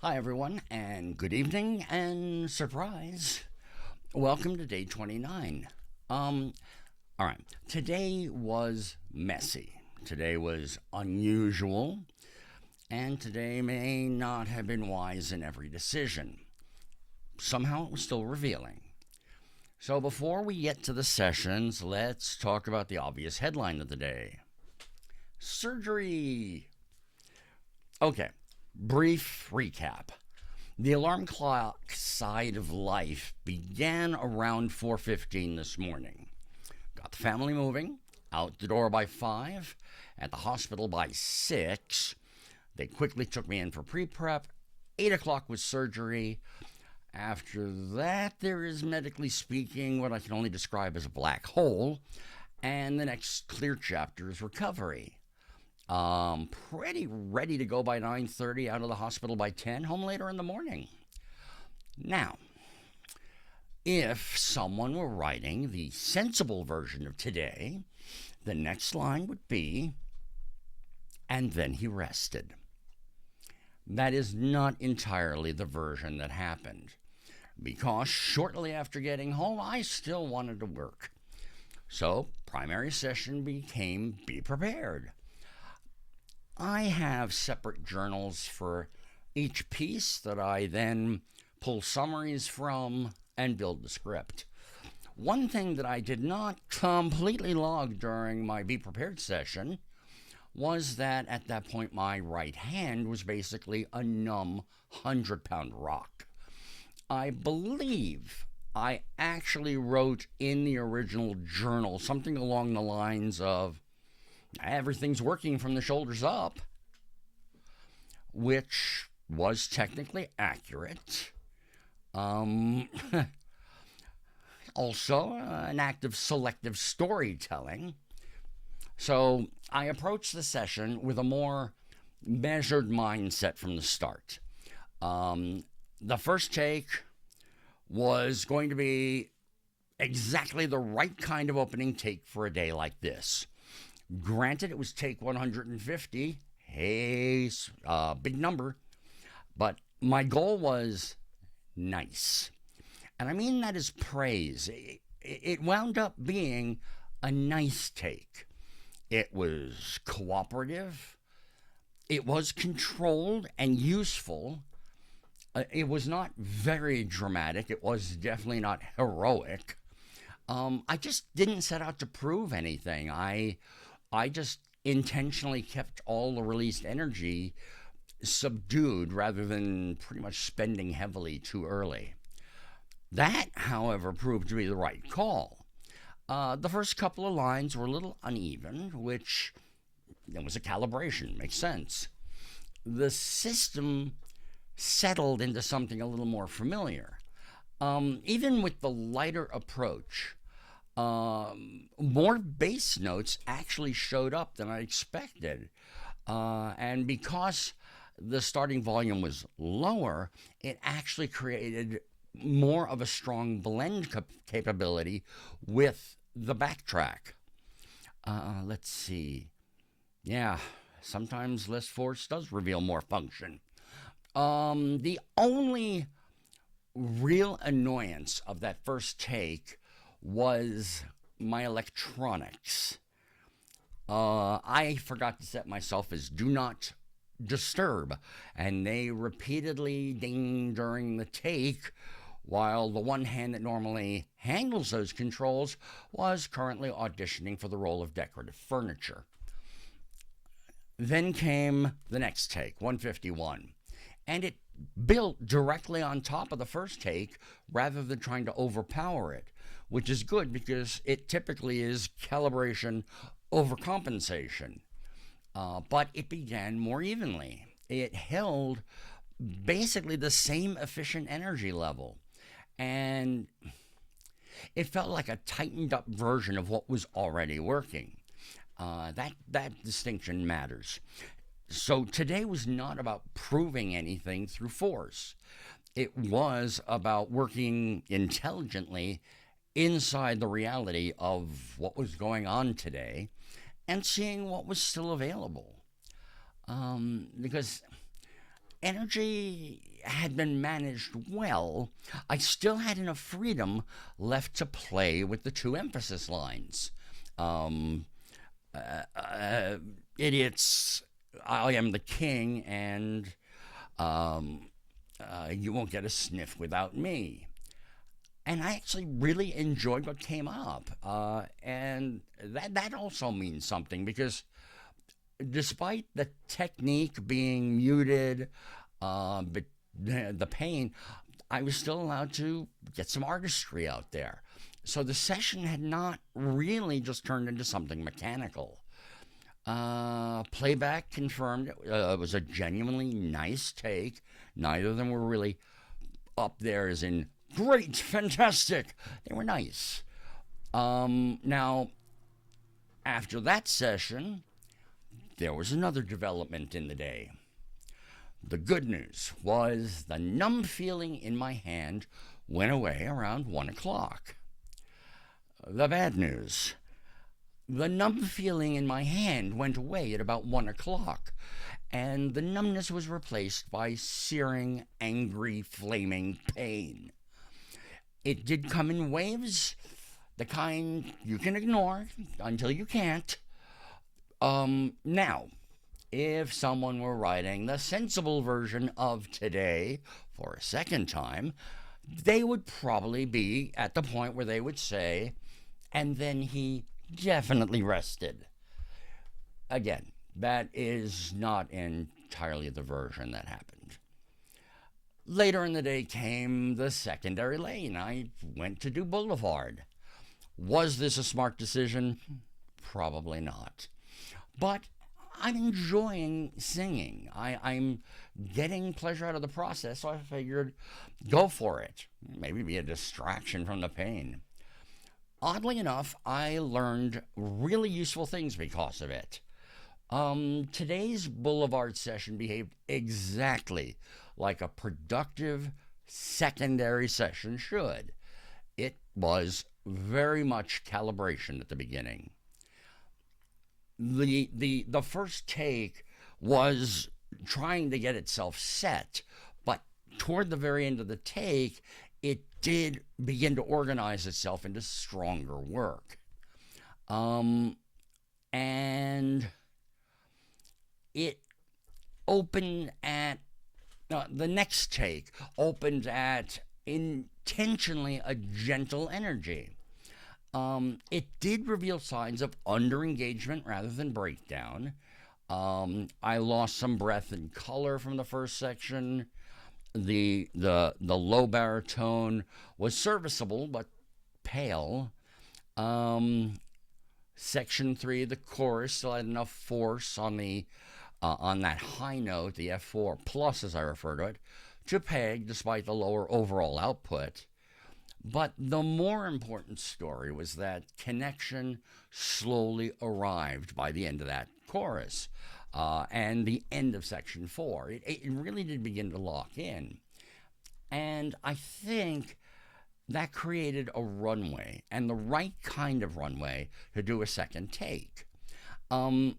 Hi, everyone, and good evening, and surprise. Welcome to day 29. All right, today was messy. Today was unusual, and today may not have been wise in every decision. Somehow it was still revealing. So before we get to the sessions, let's talk about the obvious headline of the day surgery. Okay, brief recap. The alarm clock side of life began around 4:15 this morning. Got the family moving, out the door by 5, at the hospital by 6. They quickly took me in for pre-prep. 8 o'clock was surgery. After that, there is, medically speaking, what I can only describe as a black hole. And the next clear chapter is recovery. Pretty ready to go by 9:30, out of the hospital by 10, home later in the morning. Now, if someone were writing the sensible version of today, the next line would be, and then he rested. That is not entirely the version that happened, because shortly after getting home, I still wanted to work. So, primary session became be prepared. I have separate journals for each piece that I then pull summaries from and build the script. One thing that I did not completely log during my Be Prepared session was that at that point my right hand was basically a numb 100-pound rock. I believe I actually wrote in the original journal something along the lines of, everything's working from the shoulders up, which was technically accurate. Also, an act of selective storytelling. So I approached the session with a more measured mindset from the start. The first take was going to be exactly the right kind of opening take for a day like this. Granted, it was take 150. Hey, big number. But my goal was nice. And I mean that as praise. It wound up being a nice take. It was cooperative. It was controlled and useful. It was not very dramatic. It was definitely not heroic. I just didn't set out to prove anything. I just intentionally kept all the released energy subdued rather than pretty much spending heavily too early. That, however, proved to be the right call. The first couple of lines were a little uneven, which there was a calibration, makes sense. The system settled into something a little more familiar. Even with the lighter approach, more bass notes actually showed up than I expected. And because the starting volume was lower, it actually created more of a strong blend capability with the backtrack. Let's see. Yeah, sometimes less force does reveal more function. The only real annoyance of that first take was my electronics. I forgot to set myself as do not disturb, and they repeatedly ding during the take, while the one hand that normally handles those controls was currently auditioning for the role of decorative furniture. Then came the next take, 151, and it built directly on top of the first take rather than trying to overpower it, which is good because it typically is calibration overcompensation. But it began more evenly. It held basically the same efficient energy level. And it felt like a tightened up version of what was already working. That distinction matters. So today was not about proving anything through force. It was about working intelligently inside the reality of what was going on today and seeing what was still available. Because energy had been managed well, I still had enough freedom left to play with the two emphasis lines. Um, Idiots, I am the king, and um, you won't get a sniff without me. And I actually really enjoyed what came up, and that also means something because despite the technique being muted, but the pain, I was still allowed to get some artistry out there. So the session had not really just turned into something mechanical. Playback confirmed it was a genuinely nice take. Neither of them were really up there as in great, fantastic. They were nice. Now, after that session, there was another development in the day. The good news was the numb feeling in my hand went away around 1 o'clock. The bad news, the numb feeling in my hand went away at about 1 o'clock, and the numbness was replaced by searing, angry, flaming pain. It did come in waves, the kind you can ignore until you can't. Now, if someone were writing the sensible version of today for a second time, they would probably be at the point where they would say, and then he definitely rested. Again, that is not entirely the version that happened. Later in the day came the secondary lane. I went to do Boulevard. Was this a smart decision? Probably not. But I'm enjoying singing. I'm getting pleasure out of the process, so I figured go for it. Maybe be a distraction from the pain. Oddly enough, I learned really useful things because of it. Today's Boulevard session behaved exactly like a productive secondary session should. It was very much calibration at the beginning. The first take was trying to get itself set, but toward the very end of the take, it did begin to organize itself into stronger work. And it opened at the next take opened at intentionally a gentle energy. It did reveal signs of underengagement rather than breakdown. I lost some breath and color from the first section. The low baritone was serviceable but pale. Section 3, the chorus, still had enough force on that high note, the F4 plus as I refer to it, to peg despite the lower overall output. But the more important story was that connection slowly arrived by the end of that chorus and the end of section 4. It really did begin to lock in. And I think that created a runway, and the right kind of runway to do a second take. When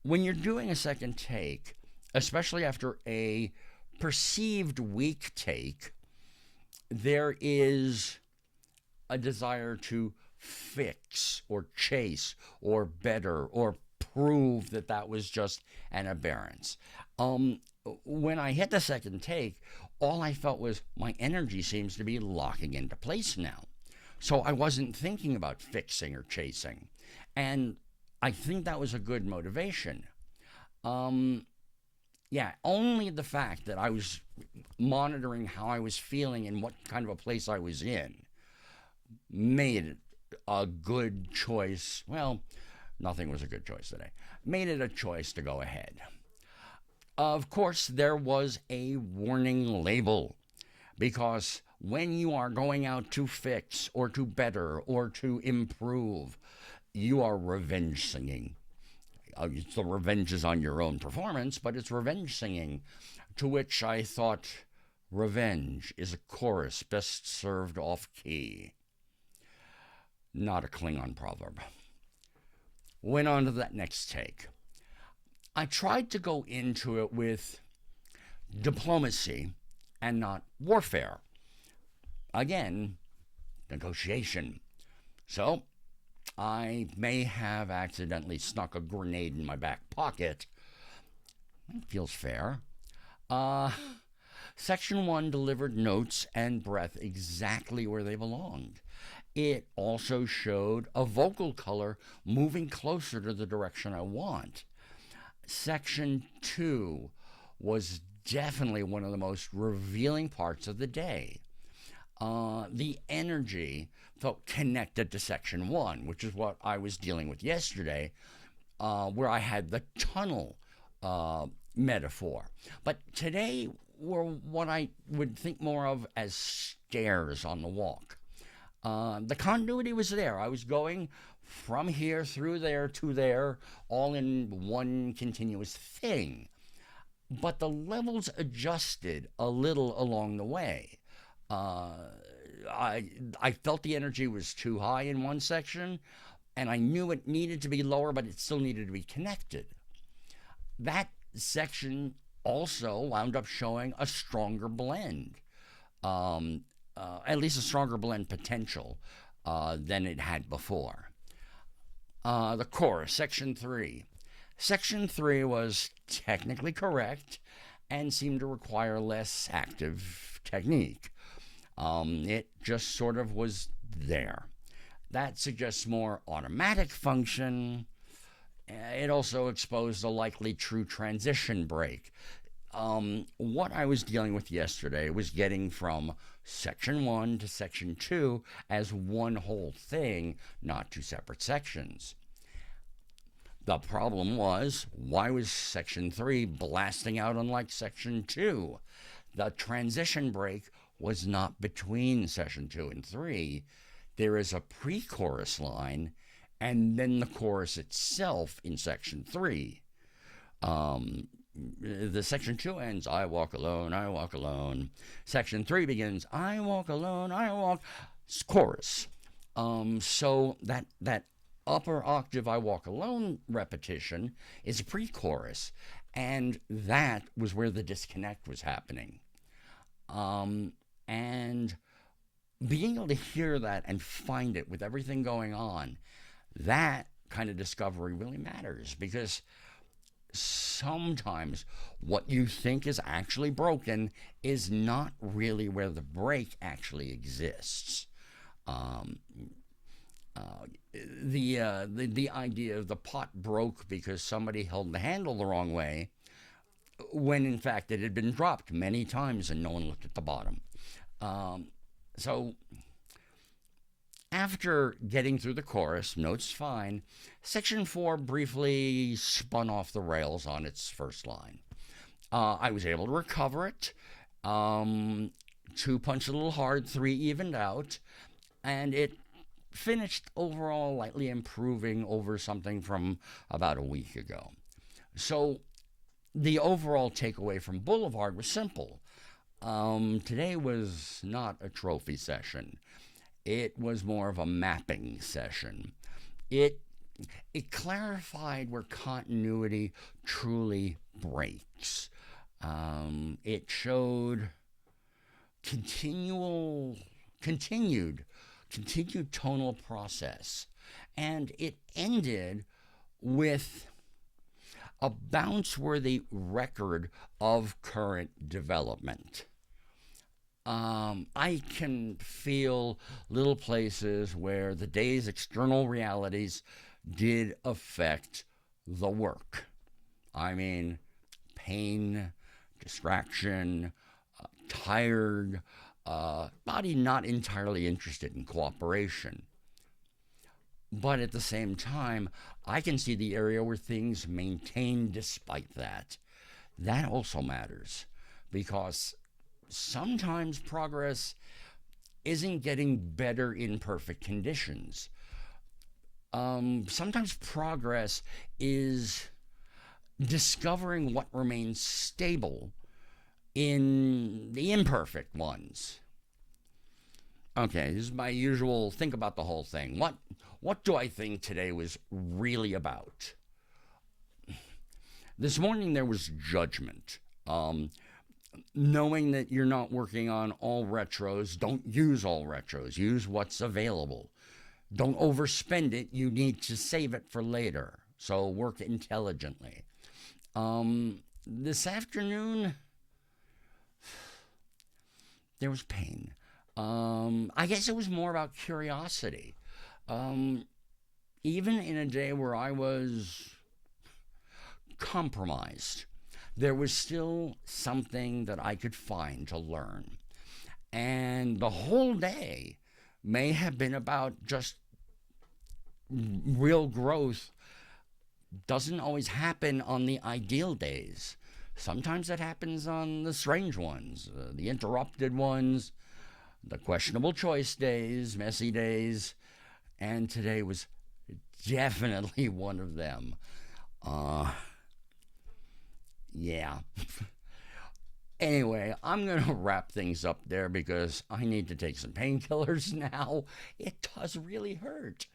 you're doing a second take, especially after a perceived weak take, there is a desire to fix or chase or better or prove that that was just an aberrance. When I hit the second take, all I felt was my energy seems to be locking into place now. So I wasn't thinking about fixing or chasing. And I think that was a good motivation. Only the fact that I was monitoring how I was feeling and what kind of a place I was in made it a good choice. Well, nothing was a good choice today. Made it a choice to go ahead. Of course, there was a warning label because when you are going out to fix or to better or to improve, you are revenge singing. The revenge is on your own performance, but it's revenge singing, to which I thought revenge is a chorus best served off key. Not a Klingon proverb. Went on to that next take. I tried to go into it with diplomacy, and not warfare. Again, negotiation. So, I may have accidentally snuck a grenade in my back pocket. It feels fair. Uh, Section 1 delivered notes and breath exactly where they belonged. It also showed a vocal color moving closer to the direction I want. Section 2 was definitely one of the most revealing parts of the day. The energy felt connected to Section 1, which is what I was dealing with yesterday, where I had the tunnel metaphor. But today were what I would think more of as stairs on the walk. The continuity was there. I was going from here through there to there, all in one continuous thing. But the levels adjusted a little along the way. Uh, I felt the energy was too high in one section, and I knew it needed to be lower, but it still needed to be connected. That section also wound up showing a stronger blend, at least a stronger blend potential than it had before. The chorus, section 3. Section 3 was technically correct and seemed to require less active technique. It just sort of was there. That suggests more automatic function. It also exposed a likely true transition break. What I was dealing with yesterday was getting from section 1 to section 2 as one whole thing, not two separate sections. The problem was, why was section 3 blasting out unlike section 2? The transition break was not between section 2 and 3. There is a pre-chorus line and then the chorus itself in section 3. The section 2 ends, I walk alone, I walk alone. Section 3 begins, I walk alone, I walk, chorus. So that upper octave I walk alone repetition is a pre-chorus, and that was where the disconnect was happening. And being able to hear that and find it with everything going on, that kind of discovery really matters, because sometimes what you think is actually broken is not really where the break actually exists. The idea of the pot broke because somebody held the handle the wrong way, when in fact it had been dropped many times and no one looked at the bottom. So after getting through the chorus, notes fine, section 4 briefly spun off the rails on its first line. I was able to recover it. 2 punched a little hard, 3 evened out, and it finished overall lightly improving over something from about a week ago. So the overall takeaway from Boulevard was simple. Today was not a trophy session. It was more of a mapping session. It clarified where continuity truly breaks. It showed continued tonal process, and it ended with a bounce-worthy record of current development. I can feel little places where the day's external realities did affect the work. I mean, pain, distraction, tired, body not entirely interested in cooperation. But at the same time, I can see the area where things maintain despite that. That also matters, because sometimes progress isn't getting better in perfect conditions. Sometimes progress is discovering what remains stable in the imperfect ones. Okay, this is my usual think about the whole thing. What do I think today was really about? This morning there was judgment. knowing that you're not working on all retros, don't use all retros. Use what's available. Don't overspend it. You need to save it for later. So work intelligently. This afternoon, there was pain. I guess it was more about curiosity. Even in a day where I was compromised, there was still something that I could find to learn. And the whole day may have been about just real growth. Doesn't always happen on the ideal days. Sometimes it happens on the strange ones, the interrupted ones, the questionable choice days, messy days, and today was definitely one of them. Yeah. Anyway, I'm going to wrap things up there because I need to take some painkillers now. It does really hurt.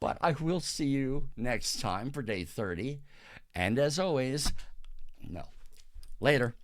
But I will see you next time for day 30. And as always, no. Later.